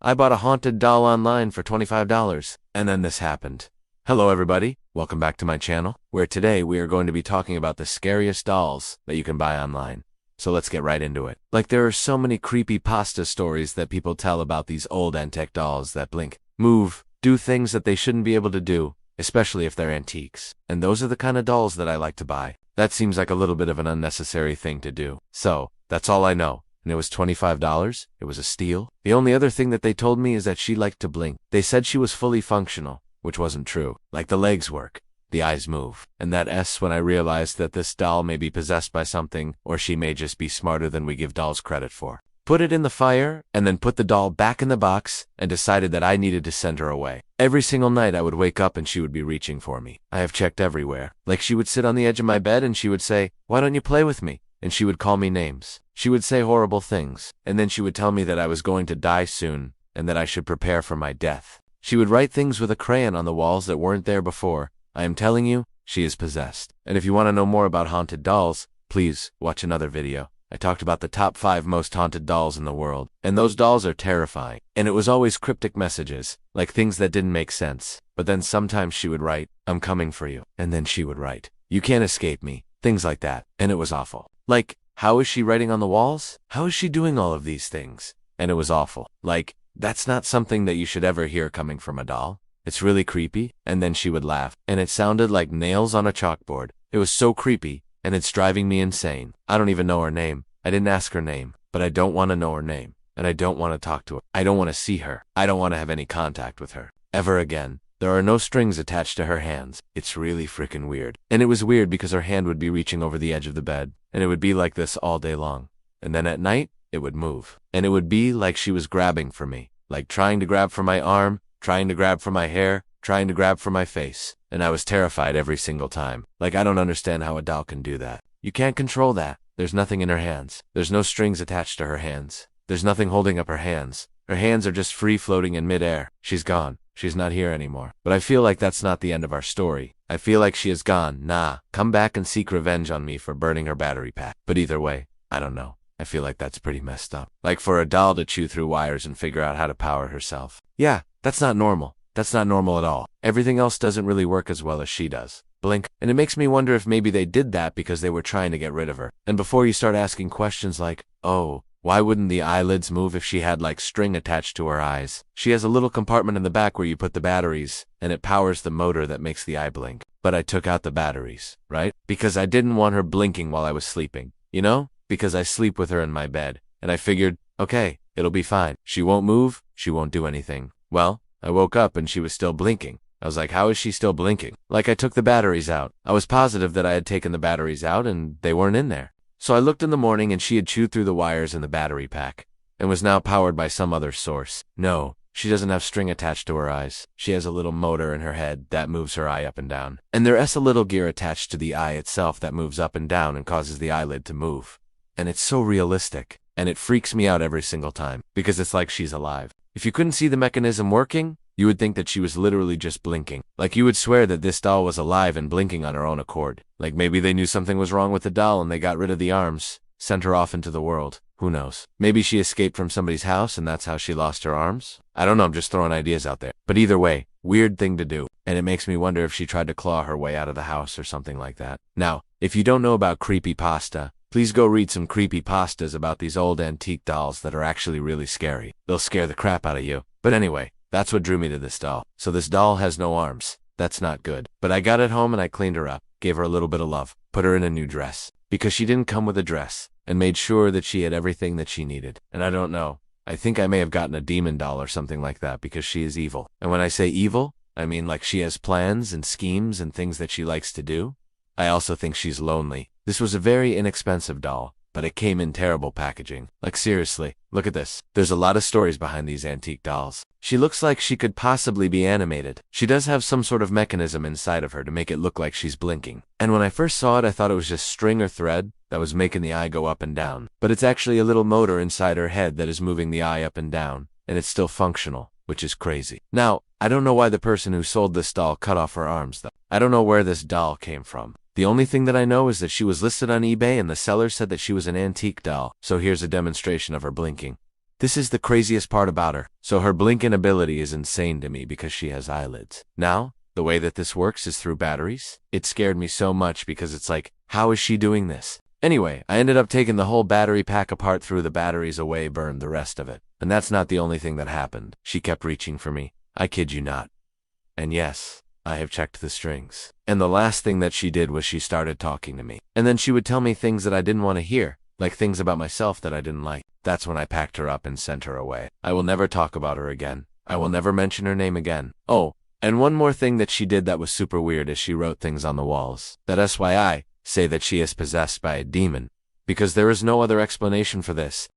I bought a haunted doll online for $25, and then this happened. Hello everybody, welcome back to my channel, where today we are going to be talking about the scariest dolls that you can buy online. So let's get right into it. Like, there are so many creepypasta stories that people tell about these old antique dolls that blink, move, do things that they shouldn't be able to do, especially if they're antiques. And those are the kind of dolls that I like to buy. That seems like a little bit of an unnecessary thing to do. So, that's all I know. And it was $25. It was a steal. The only other thing that they told me is that she liked to blink. They said she was fully functional, which wasn't true. Like, the legs work, the eyes move. And that S when I realized that this doll may be possessed by something, or she may just be smarter than we give dolls credit for. Put it in the fire, and then put the doll back in the box, and decided that I needed to send her away. Every single night I would wake up and she would be reaching for me. I have checked everywhere. Like, she would sit on the edge of my bed and she would say, "Why don't you play with me?" And she would call me names. She would say horrible things, and then she would tell me that I was going to die soon, and that I should prepare for my death. She would write things with a crayon on the walls that weren't there before. I am telling you, she is possessed. And if you want to know more about haunted dolls, please watch another video. I talked about the top 5 most haunted dolls in the world, and those dolls are terrifying. And it was always cryptic messages, like things that didn't make sense. But then sometimes she would write, "I'm coming for you." And then she would write, "You can't escape me." Things like that. And it was awful. Like, how is she writing on the walls? How is she doing all of these things? And it was awful. Like, that's not something that you should ever hear coming from a doll. It's really creepy. And then she would laugh, and it sounded like nails on a chalkboard. It was so creepy, and it's driving me insane. I don't even know her name. I didn't ask her name, but I don't want to know her name, and I don't want to talk to her. I don't want to see her. I don't want to have any contact with her ever again. There are no strings attached to her hands. It's really freaking weird. And it was weird because her hand would be reaching over the edge of the bed, and it would be like this all day long. And then at night, it would move. And it would be like she was grabbing for me, like trying to grab for my arm, trying to grab for my hair, trying to grab for my face. And I was terrified every single time. Like, I don't understand how a doll can do that. You can't control that. There's nothing in her hands. There's no strings attached to her hands. There's nothing holding up her hands. Her hands are just free floating in midair. She's gone. She's not here anymore. But I feel like that's not the end of our story. I feel like she is gone. Nah, come back and seek revenge on me for burning her battery pack. But either way, I don't know. I feel like that's pretty messed up. Like, for a doll to chew through wires and figure out how to power herself. Yeah, that's not normal. That's not normal at all. Everything else doesn't really work as well as she does. Blink. And it makes me wonder if maybe they did that because they were trying to get rid of her. And before you start asking questions like, oh, why wouldn't the eyelids move if she had like string attached to her eyes? She has a little compartment in the back where you put the batteries, and it powers the motor that makes the eye blink. But I took out the batteries, right? Because I didn't want her blinking while I was sleeping. You know? Because I sleep with her in my bed. And I figured, okay, it'll be fine. She won't move. She won't do anything. Well, I woke up and she was still blinking. I was like, how is she still blinking? Like, I took the batteries out. I was positive that I had taken the batteries out and they weren't in there. So I looked in the morning and she had chewed through the wires in the battery pack and was now powered by some other source. No, she doesn't have string attached to her eyes. She has a little motor in her head that moves her eye up and down. And there's a little gear attached to the eye itself that moves up and down and causes the eyelid to move. And it's so realistic. And it freaks me out every single time because it's like she's alive. If you couldn't see the mechanism working, you would think that she was literally just blinking. Like, you would swear that this doll was alive and blinking on her own accord. Like, maybe they knew something was wrong with the doll and they got rid of the arms, sent her off into the world. Who knows? Maybe she escaped from somebody's house and that's how she lost her arms? I don't know, I'm just throwing ideas out there. But either way, weird thing to do. And it makes me wonder if she tried to claw her way out of the house or something like that. Now, if you don't know about creepypasta, please go read some creepypastas about these old antique dolls that are actually really scary. They'll scare the crap out of you. But anyway, that's what drew me to this doll. So this doll has no arms. That's not good. But I got it home and I cleaned her up, gave her a little bit of love, put her in a new dress. Because she didn't come with a dress, and made sure that she had everything that she needed. And I don't know. I think I may have gotten a demon doll or something like that because she is evil. And when I say evil, I mean like she has plans and schemes and things that she likes to do. I also think she's lonely. This was a very inexpensive doll, but it came in terrible packaging. Like, seriously, look at this. There's a lot of stories behind these antique dolls. She looks like she could possibly be animated. She does have some sort of mechanism inside of her to make it look like she's blinking. And when I first saw it, I thought it was just string or thread that was making the eye go up and down. But it's actually a little motor inside her head that is moving the eye up and down, and it's still functional, which is crazy. Now, I don't know why the person who sold this doll cut off her arms, though. I don't know where this doll came from. The only thing that I know is that she was listed on eBay and the seller said that she was an antique doll. So here's a demonstration of her blinking. This is the craziest part about her. So her blinking ability is insane to me because she has eyelids. Now, the way that this works is through batteries. It scared me so much because it's like, how is she doing this? Anyway, I ended up taking the whole battery pack apart, threw the batteries away, burned the rest of it. And that's not the only thing that happened. She kept reaching for me. I kid you not. And yes, I have checked the strings. And the last thing that she did was she started talking to me. And then she would tell me things that I didn't want to hear, like things about myself that I didn't like. That's when I packed her up and sent her away. I will never talk about her again. I will never mention her name again. Oh, and one more thing that she did that was super weird is she wrote things on the walls that SYI say that she is possessed by a demon. Because there is no other explanation for this.